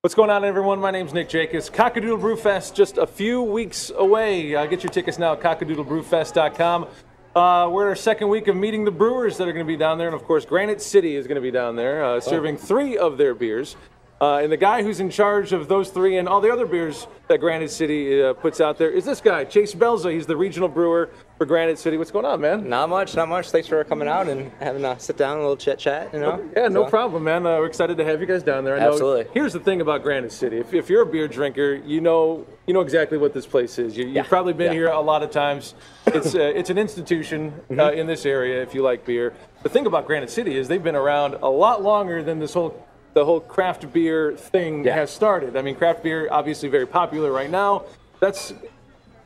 What's going on, everyone? My name's Nick Jacobs. Cock-A-Doodle Brew Fest just a few weeks away. Get your tickets now at cockadoodlebrewfest.com. We're in our second week of meeting the brewers that are going to be down there, and of course, Granite City is going to be down there serving 3 of their beers. And the guy who's in charge of those 3 and all the other beers that Granite City puts out there is this guy, Chase Belza. He's the regional brewer for Granite City. What's going on, man? Not much, not much. Thanks for coming out and having a sit down, a little chit chat, you know? Yeah, no problem, man. We're excited to have you guys down there. I know. Absolutely. Here's the thing about Granite City. If you're a beer drinker, you know exactly what this place is. You've probably been here a lot of times. It's an institution in this area if you like beer. The thing about Granite City is they've been around a lot longer than the whole craft beer thing has started. I mean, craft beer obviously very popular right now. That's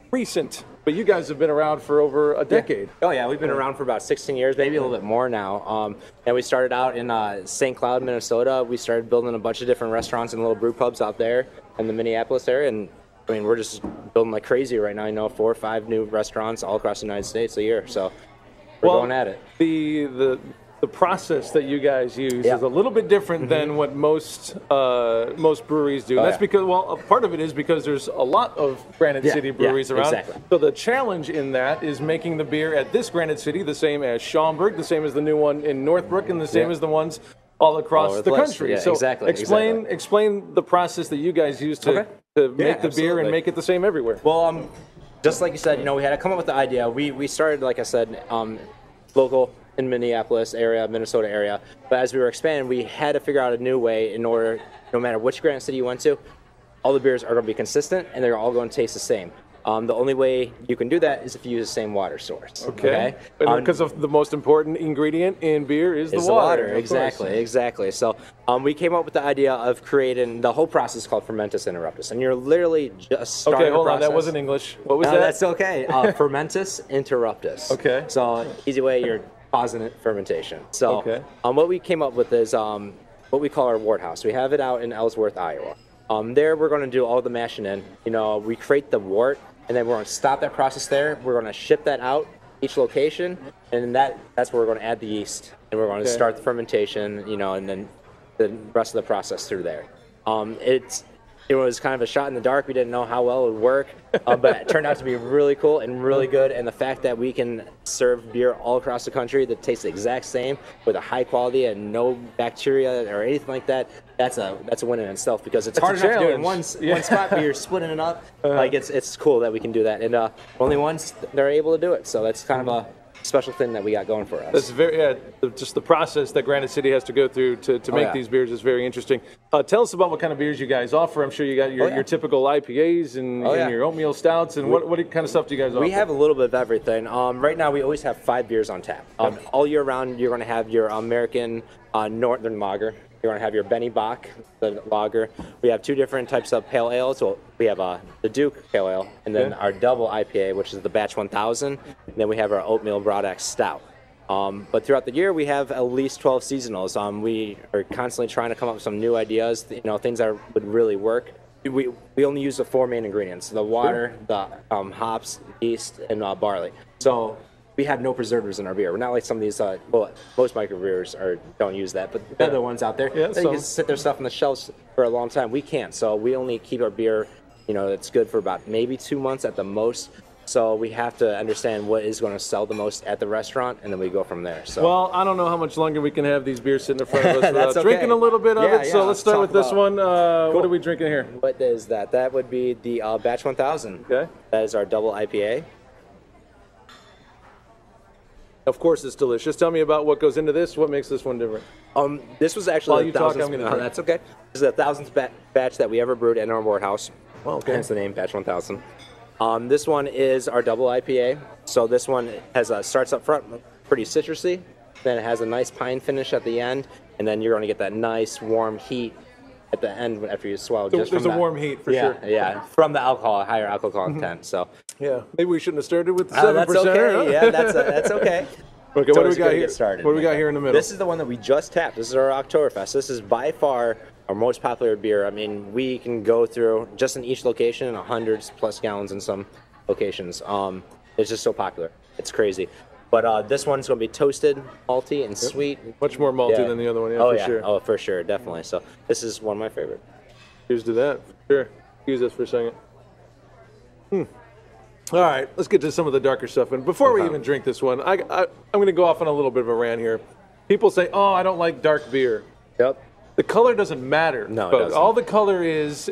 recent, but you guys have been around for over a decade. Oh yeah, we've been around for about 16 years, maybe a little bit more now. And we started out in St. Cloud, Minnesota. We started building a bunch of different restaurants and little brew pubs out there in the Minneapolis area. And I mean, we're just building like crazy right now. You know, 4 or 5 new restaurants all across the United States a year. So we're going at it. The process that you guys use is a little bit different than what most breweries do. That's because, well, a part of it is because there's a lot of Granite City breweries around. Exactly. So the challenge in that is making the beer at this Granite City the same as Schaumburg, the same as the new one in Northbrook, and the same as the ones all across the country. Yeah, so explain the process that you guys use to make the beer and make it the same everywhere. Well, just like you said, you know, we had to come up with the idea. We started, like I said, local in Minneapolis area, Minnesota area. But as we were expanding, we had to figure out a new way in order, no matter which Granite City you went to, all the beers are going to be consistent and they're all going to taste the same. The only way you can do that is if you use the same water source. Okay. Because of the most important ingredient in beer is the water. Exactly. So we came up with the idea of creating the whole process called Fermentus Interuptus. And you're literally just starting hold on. That wasn't English. What was that? That's okay. Fermentus Interuptus. Okay. So easy way, you're pausing it, fermentation. So what we came up with is what we call our wort house. We have it out in Ellsworth, Iowa. There we're going to do all the mashing in. You know, we create the wort, and then we're going to stop that process there. We're going to ship that out each location, and that's where we're going to add the yeast, and we're going to start the fermentation. You know, and then the rest of the process through there. It was kind of a shot in the dark. We didn't know how well it would work, but it turned out to be really cool and really good. And the fact that we can serve beer all across the country that tastes the exact same with a high quality and no bacteria or anything like that, that's a win in itself, because it's hard enough to do it in one spot, but you're splitting it up. Like it's cool that we can do that, and only ones they're able to do it. So that's kind of a special thing that we got going for us. That's very just the process that Granite City has to go through to make these beers is very interesting. Tell us about what kind of beers you guys offer. I'm sure you got your typical IPAs and your oatmeal stouts, and what kind of stuff do you guys offer? We have a little bit of everything. Right now we always have 5 beers on tap. All year round you're going to have your American Northern Lager. You're going to have your Benny Bach, the lager. We have 2 different types of pale ales. So we have the Duke Pale Ale, and then our double IPA, which is the Batch 1000. And then we have our Oatmeal Broadaxe Stout. But throughout the year, we have at least 12 seasonals. We are constantly trying to come up with some new ideas, you know, things that would really work. We only use the 4 main ingredients: the water, the hops, yeast, and barley. So we have no preservatives in our beer. We're not like some of these, most microbrewers don't use that, but the other ones out there, they can sit their stuff on the shelves for a long time. We can't, so we only keep our beer, you know, that's good for about maybe 2 months at the most. So we have to understand what is going to sell the most at the restaurant, and then we go from there. So, well, I don't know how much longer we can have these beers sitting in front of us without drinking a little bit of it. So let's start with this one. What are we drinking here? What is that? That would be the Batch 1000. Okay. That is our double IPA. Of course, it's delicious. Tell me about what goes into this. What makes this one different? This was actually the 1000th. That's okay. This is the 1000th batch that we ever brewed in our wort house. Well, hence the name Batch 1000. This one is our double IPA. So this one has starts up front pretty citrusy, then it has a nice pine finish at the end, and then you're going to get that nice warm heat at the end after you swallow. So there's a warm heat for sure. Yeah, from the alcohol, higher alcohol content. So maybe we shouldn't have started with the 7%. That's okay. Yeah, that's okay. Okay, what do we got here? What do we got here in the middle? This is the one that we just tapped. This is our Oktoberfest. This is by far our most popular beer. I mean, we can go through just in each location 100+ gallons in some locations. It's just so popular. It's crazy. But this one's going to be toasted, malty, and sweet. Much more malty than the other one, for sure. Oh, for sure, definitely. So this is one of my favorite. Here's to that. Sure. Use this for a second. All right, let's get to some of the darker stuff. And before we even drink this one, I'm going to go off on a little bit of a rant here. People say, "Oh, I don't like dark beer." Yep. The color doesn't matter. No, folks. it doesn't. All the color is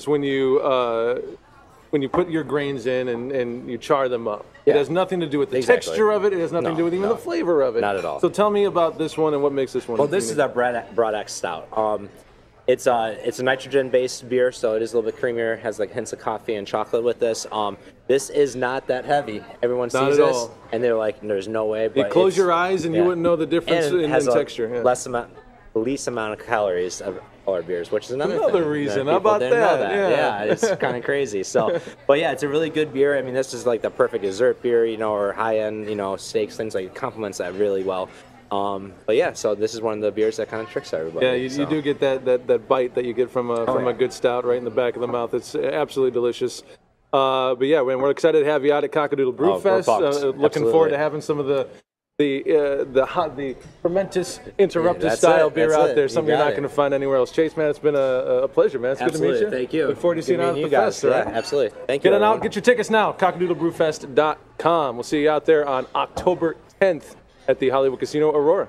when you put your grains in and you char them up. Yeah. It has nothing to do with the texture of it. It has nothing to do with even the flavor of it. Not at all. So tell me about this one and what makes this one. Well, this is our Broad X Stout. It's a nitrogen-based beer, so it is a little bit creamier. Has like hints of coffee and chocolate with this. This is not that heavy. Everyone sees this, and they're like, "There's no way." But you close your eyes, and you wouldn't know the difference in texture. Least amount of calories of our beers, which is another reason. How about that? Yeah, it's kind of crazy. So, but yeah, it's a really good beer. I mean, this is like the perfect dessert beer, or high-end, steaks, things like it complements that really well. But yeah, so this is one of the beers that kind of tricks everybody. Yeah, you do get that bite that you get from a good stout right in the back of the mouth. It's absolutely delicious. But yeah, we're excited to have you out at Cock-A-Doodle Brew Fest. Looking forward to having some of the Fermentus Interuptus style beer out there. Something you're not going to find anywhere else. Chase, man, it's been a pleasure, man. It's good to meet you. Thank you. Look forward to seeing you out at the fest. Yeah, absolutely. Thank you. Get on out, get your tickets now. Cock-A-Doodlebrewfest.com. We'll see you out there on October 10th at the Hollywood Casino Aurora.